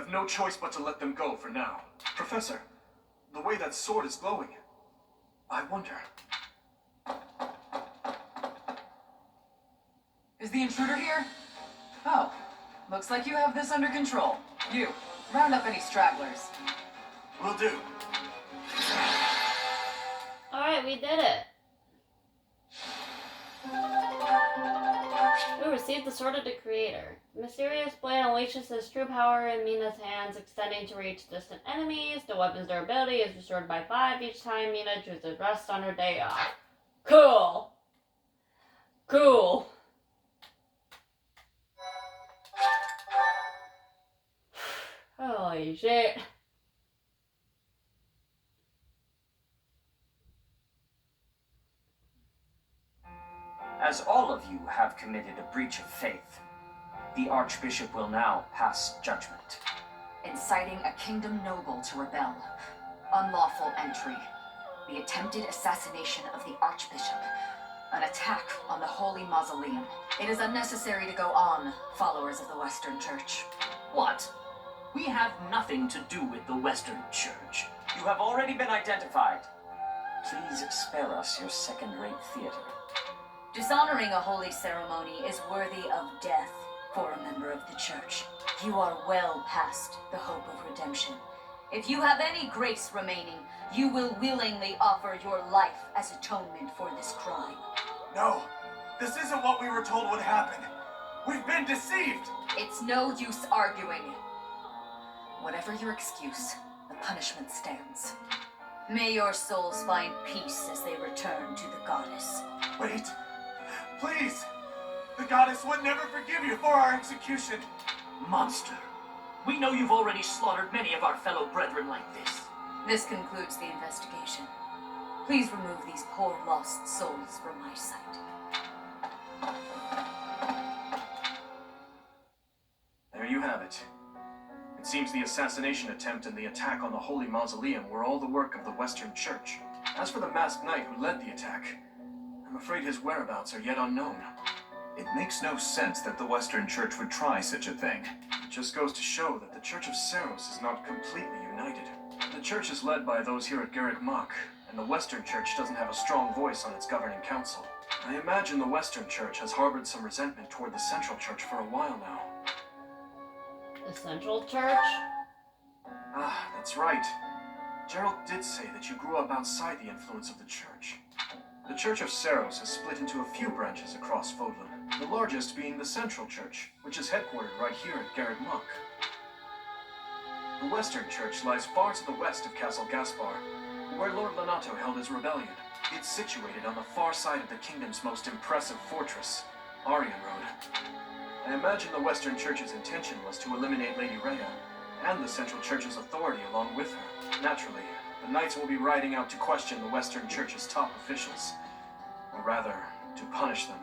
have no choice but to let them go for now. Professor, the way that sword is glowing, I wonder... Is the intruder here? Oh, looks like you have this under control. You, round up any stragglers. Will do. Alright, we did it. We received the Sword of the Creator. The mysterious blade unleashes his true power in Mina's hands, extending to reach distant enemies. The weapon's durability is restored by 5 each time Mina chooses rest on her day off. Cool! Cool! Holy shit. As all of you have committed a breach of faith, the Archbishop will now pass judgment. Inciting a kingdom noble to rebel. Unlawful entry. The attempted assassination of the Archbishop. An attack on the Holy Mausoleum. It is unnecessary to go on, followers of the Western Church. What? We have nothing to do with the Western Church. You have already been identified. Please spare us your second-rate theater. Dishonoring a holy ceremony is worthy of death for a member of the Church. You are well past the hope of redemption. If you have any grace remaining, you will willingly offer your life as atonement for this crime. No, this isn't what we were told would happen. We've been deceived! It's no use arguing. Whatever your excuse, the punishment stands. May your souls find peace as they return to the goddess. Wait, please! The goddess would never forgive you for our execution. Monster. We know you've already slaughtered many of our fellow brethren like this. This concludes the investigation. Please remove these poor lost souls from my sight. There you have it. It seems the assassination attempt and the attack on the Holy Mausoleum were all the work of the Western Church. As for the masked knight who led the attack, I'm afraid his whereabouts are yet unknown. It makes no sense that the Western Church would try such a thing. It just goes to show that the Church of Seros is not completely united. The Church is led by those here at Garreg Mach, and the Western Church doesn't have a strong voice on its governing council. I imagine the Western Church has harbored some resentment toward the Central Church for a while now. The Central Church? Ah, that's right. Gerald did say that you grew up outside the influence of the Church. The Church of Seros has split into a few branches across Fodlan, the largest being the Central Church, which is headquartered right here at Garreg Mach. The Western Church lies far to the west of Castle Gaspar, where Lord Lonato held his rebellion. It's situated on the far side of the kingdom's most impressive fortress, Aryan Road. I imagine the Western Church's intention was to eliminate Lady Rhea, and the Central Church's authority along with her. Naturally, the Knights will be riding out to question the Western Church's top officials. Or rather, to punish them.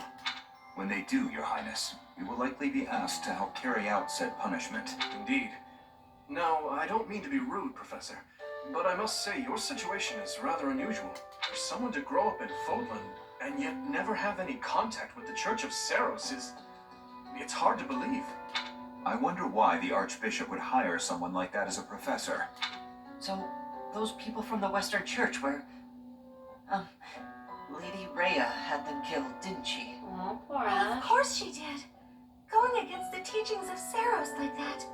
When they do, Your Highness, we will likely be asked to help carry out said punishment. Indeed. Now, I don't mean to be rude, Professor, but I must say your situation is rather unusual. For someone to grow up in Fodlan, and yet never have any contact with the Church of Seros is... it's hard to believe. I wonder why the Archbishop would hire someone like that as a professor. So, those people from the Western Church were... Lady Rhea had them killed, didn't she? Oh, poor Of Ash. course she did. Going against the teachings of Seros like that,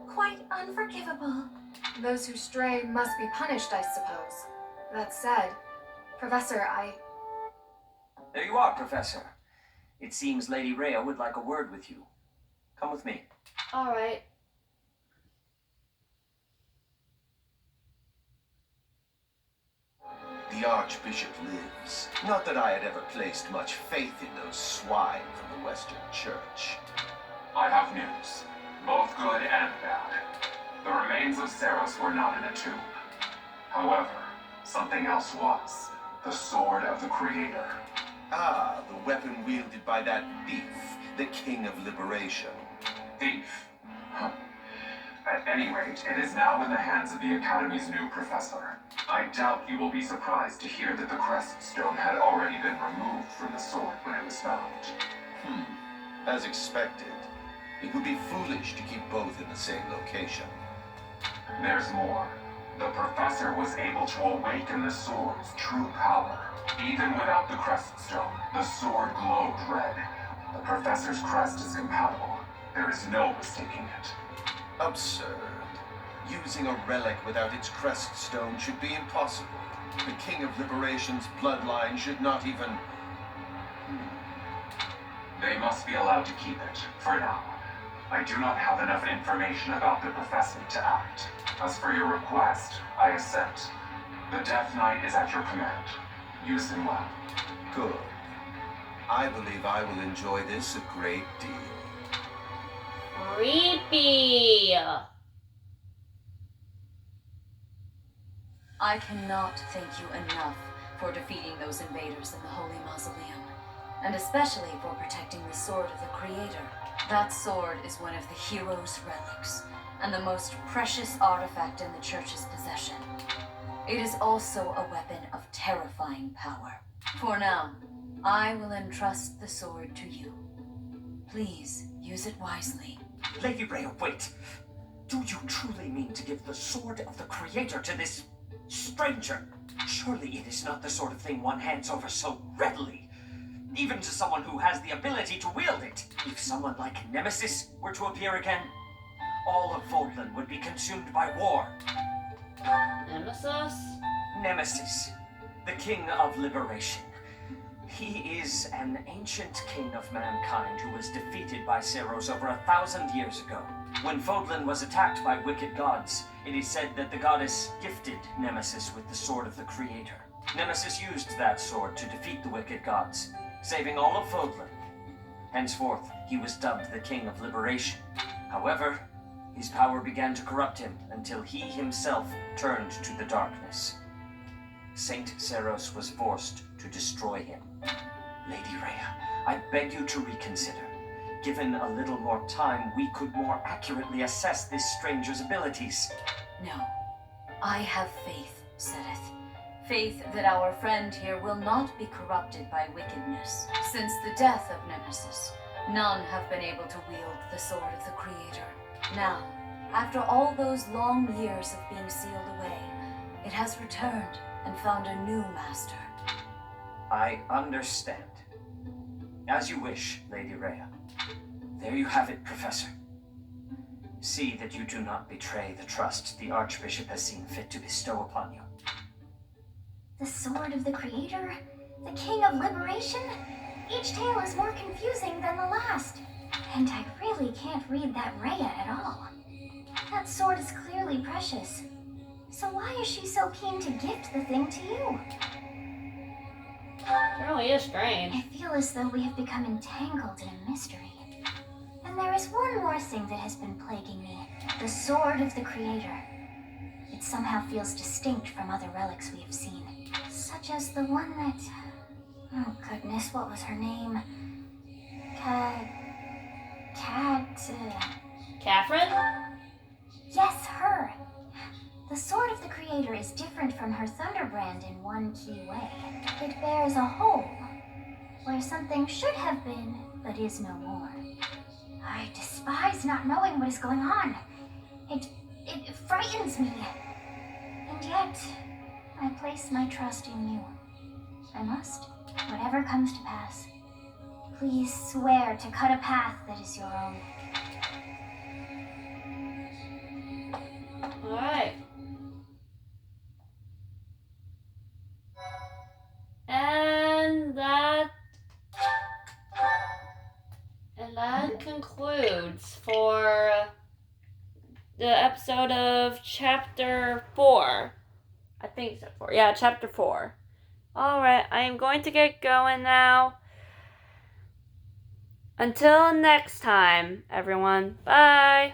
quite unforgivable. Those who stray must be punished, I suppose. That said, Professor, There you are, Professor. It seems Lady Rhea would like a word with you. Come with me. Alright. The Archbishop lives. Not that I had ever placed much faith in those swine from the Western Church. I have news, both good and bad. The remains of Seros were not in a tomb. However, something else was. The Sword of the Creator. Ah, the weapon wielded by that thief, the King of Liberation. Thief. Huh. At any rate, it is now in the hands of the Academy's new professor. I doubt you will be surprised to hear that the crest stone had already been removed from the sword when it was found. As expected. It would be foolish to keep both in the same location. There's more. The professor was able to awaken the sword's true power. Even without the crest stone, the sword glowed red. The professor's crest is compatible. There is no mistaking it. Absurd. Using a relic without its crest stone should be impossible. The King of Liberation's bloodline should not even... They must be allowed to keep it, for now. I do not have enough information about the professor to act. As for your request, I assent. The Death Knight is at your command. Use him well. Good. I believe I will enjoy this a great deal. Creepy. I cannot thank you enough for defeating those invaders in the Holy Mausoleum, and especially for protecting the sword of the Creator. That sword is one of the hero's relics, and the most precious artifact in the Church's possession. It is also a weapon of terrifying power. For now, I will entrust the sword to you. Please use it wisely. Lady Rhea, wait. Do you truly mean to give the sword of the Creator to this stranger? Surely it is not the sort of thing one hands over so readily. Even to someone who has the ability to wield it. If someone like Nemesis were to appear again, all of Vodland would be consumed by war. Nemesis? Nemesis, the King of Liberation. He is an ancient king of mankind who was defeated by Seros over 1,000 years ago. When Vodland was attacked by wicked gods, it is said that the goddess gifted Nemesis with the sword of the Creator. Nemesis used that sword to defeat the wicked gods, saving all of Vodland. Henceforth, he was dubbed the King of Liberation. However, his power began to corrupt him until he himself turned to the darkness. Saint Seros was forced to destroy him. Lady Rhea, I beg you to reconsider. Given a little more time, we could more accurately assess this stranger's abilities. No. I have faith, Sedith. Faith that our friend here will not be corrupted by wickedness. Since the death of Nemesis, none have been able to wield the sword of the Creator. Now, after all those long years of being sealed away, it has returned and found a new master. I understand. As you wish, Lady Rhea. There you have it, Professor. See that you do not betray the trust the Archbishop has seen fit to bestow upon you. The sword of the Creator? The King of Liberation? Each tale is more confusing than the last. And I really can't read that Rhea at all. That sword is clearly precious. So why is she so keen to gift the thing to you? It really is strange. I feel as though we have become entangled in a mystery. And there is one more thing that has been plaguing me. The sword of the Creator. It somehow feels distinct from other relics we have seen. Such as the one that... Oh goodness, what was her name? Catherine? Yes, her. The sword of the Creator is different from her Thunderbrand in one key way. It bears a hole, where something should have been, but is no more. I despise not knowing what is going on. It frightens me. And yet, I place my trust in you. I must, whatever comes to pass. Please swear to cut a path that is your own. Alright. And that concludes for the episode of Chapter 4. I think it's 4. Yeah, Chapter 4. Alright, I am going to get going now. Until next time, everyone. Bye!